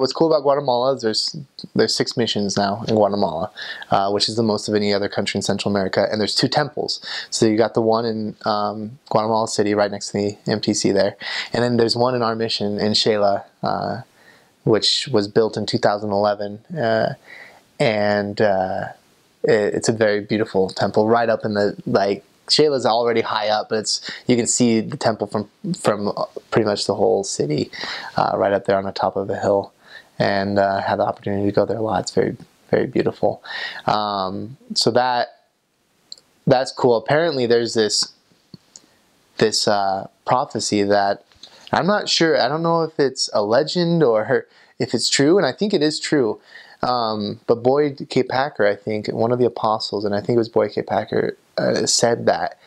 What's cool about Guatemala is there's 6 missions now in Guatemala, which is the most of any other country in Central America, and there's 2 temples. So you got the one in Guatemala City, right next to the MTC there, and then there's one in our mission in Shela, which was built in 2011, and it's a very beautiful temple, right up in the Shela's already high up, but you can see the temple from pretty much the whole city, right up there on the top of a hill. And had the opportunity to go there a lot. It's very, very beautiful. So that's cool. Apparently, there's this prophecy that I'm not sure. I don't know if it's a legend or if it's true, and I think it is true. But Boyd K. Packer, I think, one of the apostles, and I think it was Boyd K. Packer, said that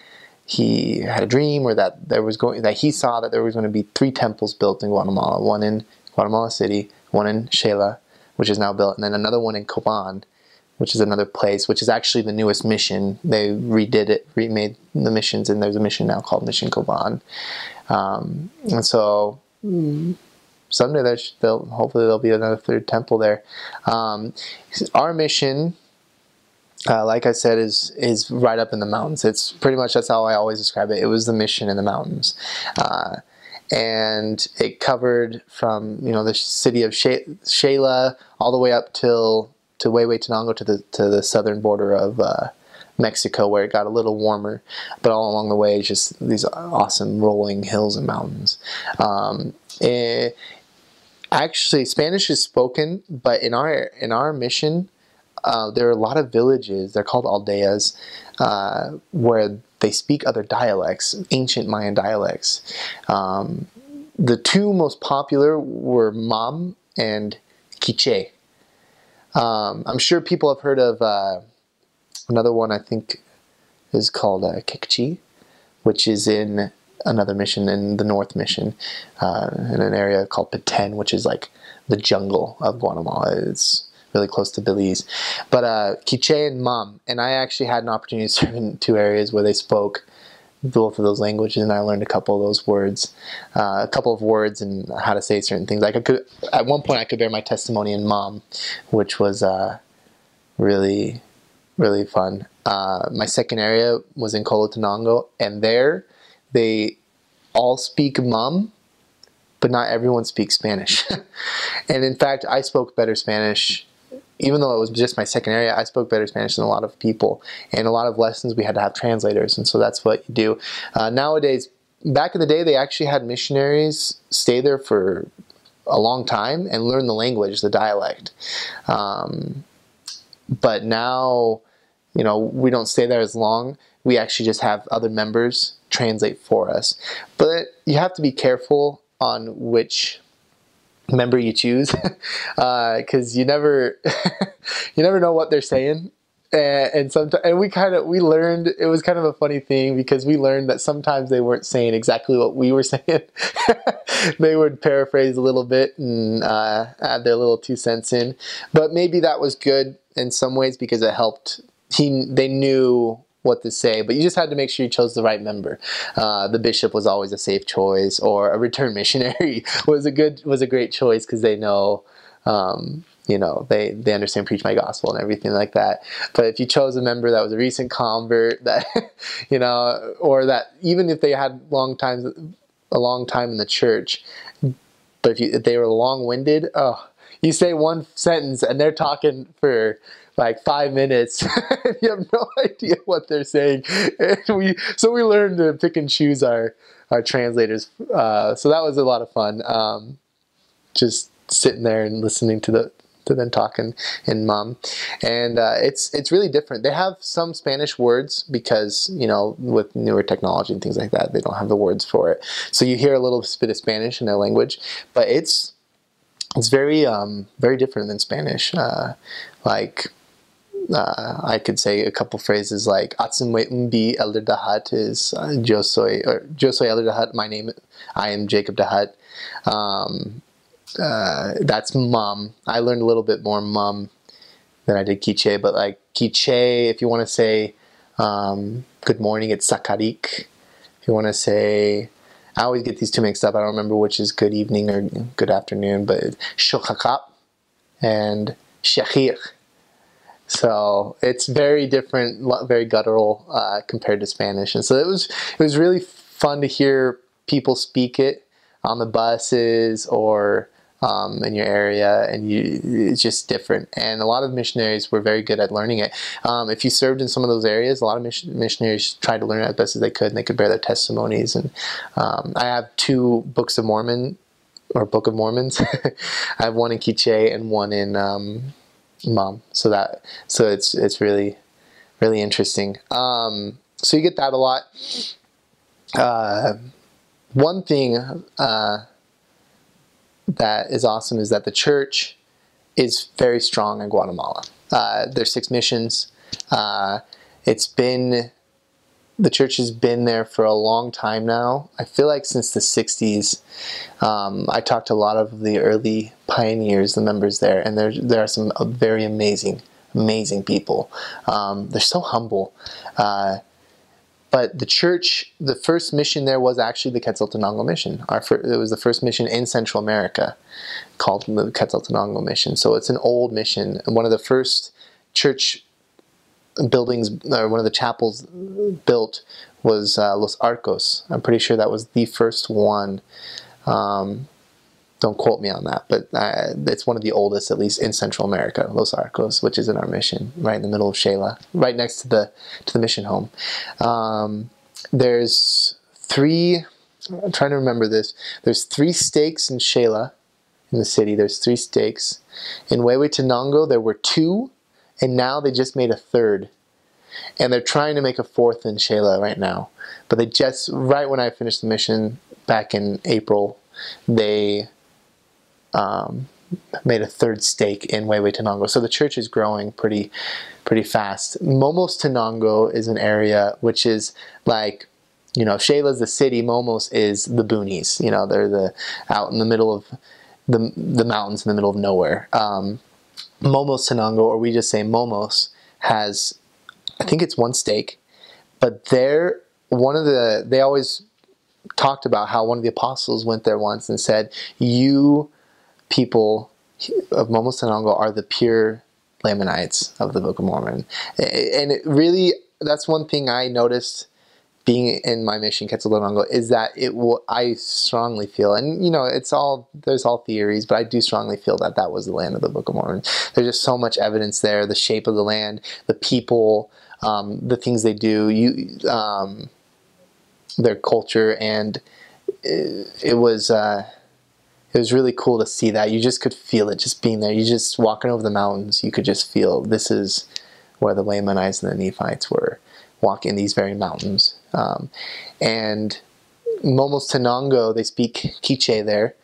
he had a dream, or that he saw that there was going to be 3 temples built in Guatemala. One in Guatemala City, one in Shela, which is now built, and then another one in Coban, which is another place, which is actually the newest mission. They redid it, remade the missions, and there's a mission now called Mission Coban. And so someday hopefully there'll be another 3rd temple there. Our mission, like I said, is right up in the mountains. It's pretty much, that's how I always describe it. It was the mission in the mountains. And it covered from the city of Shela all the way up to Huehuetenango, to the southern border of Mexico, where it got a little warmer. But all along the way, just these awesome rolling hills and mountains. Actually, Spanish is spoken, but in our mission, there are a lot of villages. They're called aldeas, where they speak other dialects, ancient Mayan dialects. The 2 most popular were Mam and Quiche. I'm sure people have heard of another one, I think, is called Kikchi, which is in another mission, in the North Mission, in an area called Petén, which is like the jungle of Guatemala. It's really close to Belize. But Quiche and Mam, and I actually had an opportunity to serve in 2 areas where they spoke both of those languages, and I learned a couple of those words, and how to say certain things. Like at one point I could bear my testimony in Mam, which was really, really fun. My second area was in Quetzaltenango, and there they all speak Mam, but not everyone speaks Spanish. And in fact, I spoke better Spanish. Even though it was just my second area, I spoke better Spanish than a lot of people. And a lot of lessons we had to have translators, and so that's what you do. Nowadays, back in the day, they actually had missionaries stay there for a long time and learn the language, the dialect. But now, we don't stay there as long. We actually just have other members translate for us. But you have to be careful on which member you choose, because you never know what they're saying, and sometimes, and we learned, it was kind of a funny thing, because we learned that sometimes they weren't saying exactly what we were saying. They would paraphrase a little bit and add their little 2 cents in, but maybe that was good in some ways, because it helped. They knew what to say, but you just had to make sure you chose the right member. The bishop was always a safe choice, or a return missionary was a great choice, because they know, they understand Preach My Gospel and everything like that. But if you chose a member that was a recent convert, that or that even if they had a long time in the church, but if they were long-winded, you say one sentence and they're talking for like 5 minutes. You have no idea what they're saying. And we learned to pick and choose our translators. So that was a lot of fun. Just sitting there and listening to them talking in Mam. And it's really different. They have some Spanish words, because with newer technology and things like that, they don't have the words for it. So you hear a little bit of Spanish in their language, but it's very very different than Spanish. I could say a couple phrases like "Atzimwe umbi elder dahat" is "Yo soy elder dahat." I am Jacob Dahat. That's Mam. I learned a little bit more Mam than I did Quiche, but like Quiche, if you want to say good morning, it's Sakarik. If you want to say I always get these two mixed up. I don't remember which is good evening or good afternoon, but shokakap and shakir. So it's very different, very guttural compared to Spanish. And so it was really fun to hear people speak it on the buses or in your area, and it's just different. And a lot of missionaries were very good at learning it. If you served in some of those areas, a lot of missionaries tried to learn it as best as they could, and they could bear their testimonies. And I have 2 books of Mormon, or Book of Mormons. I have one in Quiché and one in Mom. So it's really, really interesting. So you get that a lot. One thing that is awesome is that the church is very strong in Guatemala. There's 6 missions. The church has been there for a long time now. I feel like since the 60s. I talked to a lot of the early pioneers, the members there, and there are some very amazing people. They're so humble. But the church, the first mission there was actually the Quetzaltenango Mission. It was the first mission in Central America called the Quetzaltenango Mission. So it's an old mission. And one of the first church buildings, or one of the chapels built, was Los Arcos. I'm pretty sure that was the first one. Don't quote me on that, but it's one of the oldest, at least in Central America, Los Arcos, which is in our mission, right in the middle of Shela, right next to the mission home. There's 3, I'm trying to remember this, there's 3 stakes in Shela, in the city. There's 3 stakes. In Huehuetenango, there were 2, and now they just made a 3rd. And they're trying to make a 4th in Shela right now. But they just, right when I finished the mission back in April, they made a 3rd stake in Huehuetenango. So the church is growing pretty fast. Momos Tenango is an area which is like, Shela's the city, Momos is the boonies. They're out in the middle of the mountains in the middle of nowhere. Momos Tenango, or we just say Momos, has, I think it's 1 stake, but they always talked about how one of the apostles went there once and said, "You people of Momos Tenango are the pure Lamanites of the Book of Mormon." And it really, that's one thing I noticed being in my mission, Quetzaltenango, is that I strongly feel, and there's all theories, but I do strongly feel that was the land of the Book of Mormon. There's just so much evidence there, the shape of the land, the people, the things they do, their culture, and it was really cool to see that. You just could feel it, just being there. You just walking over the mountains, you could just feel this is where the Lamanites and the Nephites were walking these very mountains. And Momos Tenango, they speak Quiché there,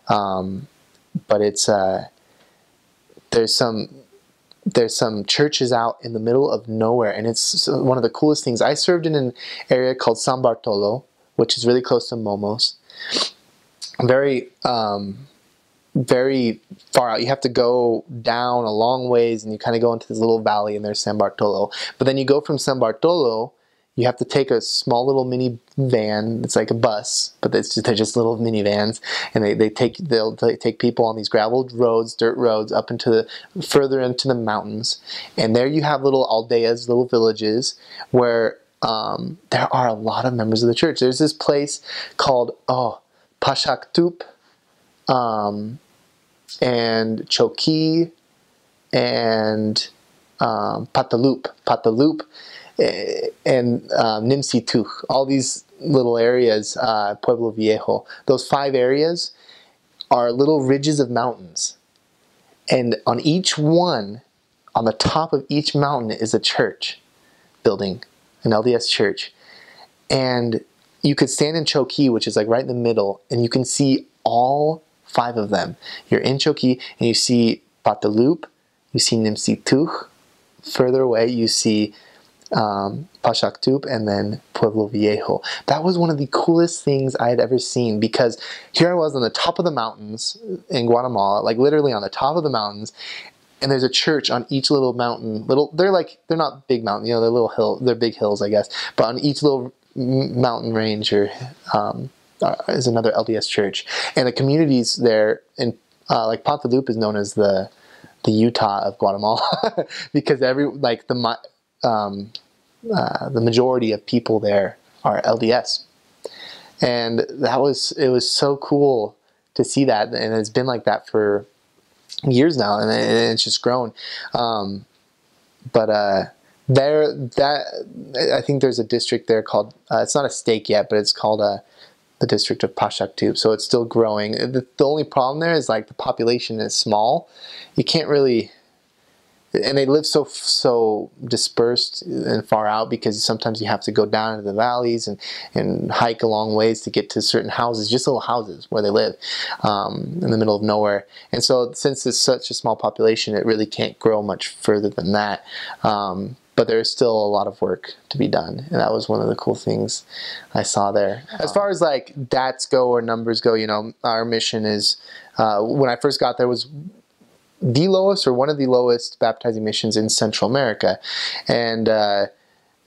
but it's there's some churches out in the middle of nowhere, and it's one of the coolest things. I served in an area called San Bartolo, which is really close to Momos. Very far out. You have to go down a long ways, and you kind of go into this little valley, and there's San Bartolo. But then you go from San Bartolo, you have to take a small little mini van. It's like a bus, but they're just little minivans, and they'll take people on these graveled roads, dirt roads, up further into the mountains. And there you have little aldeas, little villages, where there are a lot of members of the church. There's this place called Pashaktup, and Choki, and Patalup, and Nimsituj. All these little areas, Pueblo Viejo. Those 5 areas are little ridges of mountains. And on each one, on the top of each mountain is a church building, an LDS church. And you could stand in Choki, which is like right in the middle, and you can see all 5 of them. You're in Choki, and you see Patalup, you see Nimsituj. Further away, you see Pashaktup, and then Pueblo Viejo. That was one of the coolest things I had ever seen, because here I was on the top of the mountains in Guatemala, like literally on the top of the mountains, and there's a church on each little mountain. They're not big mountains, they're little hills, they're big hills, I guess, but on each little mountain range or is another LDS church, and the communities there in like Pontalupe is known as the Utah of Guatemala because the majority of people there are LDS, and it was so cool to see that, and it's been like that for years now, and it's just grown. I think there's a district there called, it's not a stake yet, but it's called the district of Pashaktup, so it's still growing. The only problem there is like the population is small. You can't really, and they live so dispersed and far out because sometimes you have to go down into the valleys and hike a long ways to get to certain houses, just little houses where they live in the middle of nowhere. And so since it's such a small population, it really can't grow much further than that. But there's still a lot of work to be done, and that was one of the cool things I saw there. As far as like DATs go or numbers go, our mission is, when I first got there, was the lowest or one of the lowest baptizing missions in Central America, and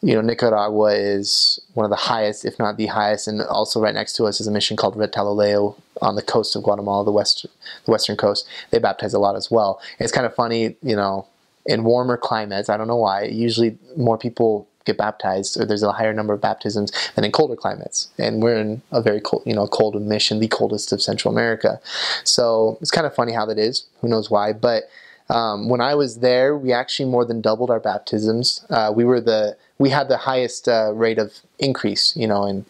Nicaragua is one of the highest, if not the highest, and also right next to us is a mission called Retaloleo on the coast of Guatemala, the western coast. They baptize a lot as well. And it's kind of funny, in warmer climates, I don't know why, usually more people get baptized, or there's a higher number of baptisms than in colder climates. And we're in a very cold, cold mission, the coldest of Central America. So it's kind of funny how that is. Who knows why? But when I was there, we actually more than doubled our baptisms. We had the highest rate of increase, in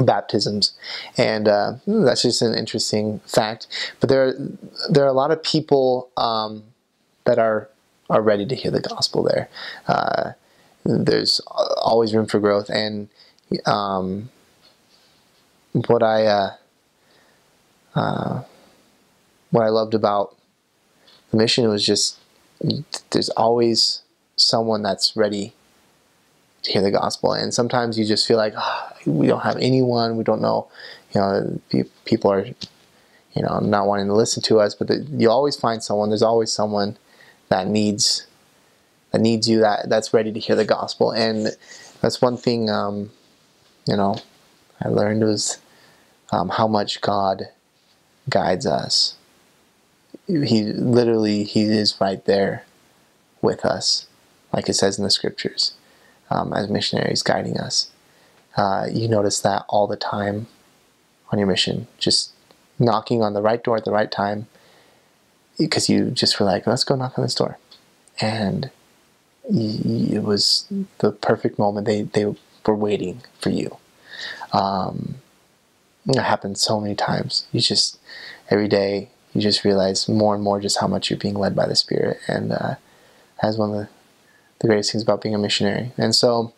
baptisms, and that's just an interesting fact. But there are a lot of people that are ready to hear the gospel there. There's always room for growth, and what I loved about the mission was just there's always someone that's ready to hear the gospel, and sometimes you just feel like we don't have anyone, we don't know, people are not wanting to listen to us, but you always find someone. There's always someone that needs you, that's ready to hear the gospel. And that's one thing I learned was how much God guides us. He is right there with us, like it says in the scriptures, as missionaries guiding us. You notice that all the time on your mission, just knocking on the right door at the right time, because you just were like, let's go knock on this door. And it was the perfect moment. They were waiting for you. It happened so many times. Every day, you just realize more and more just how much you're being led by the Spirit. And that's one of the greatest things about being a missionary. And so,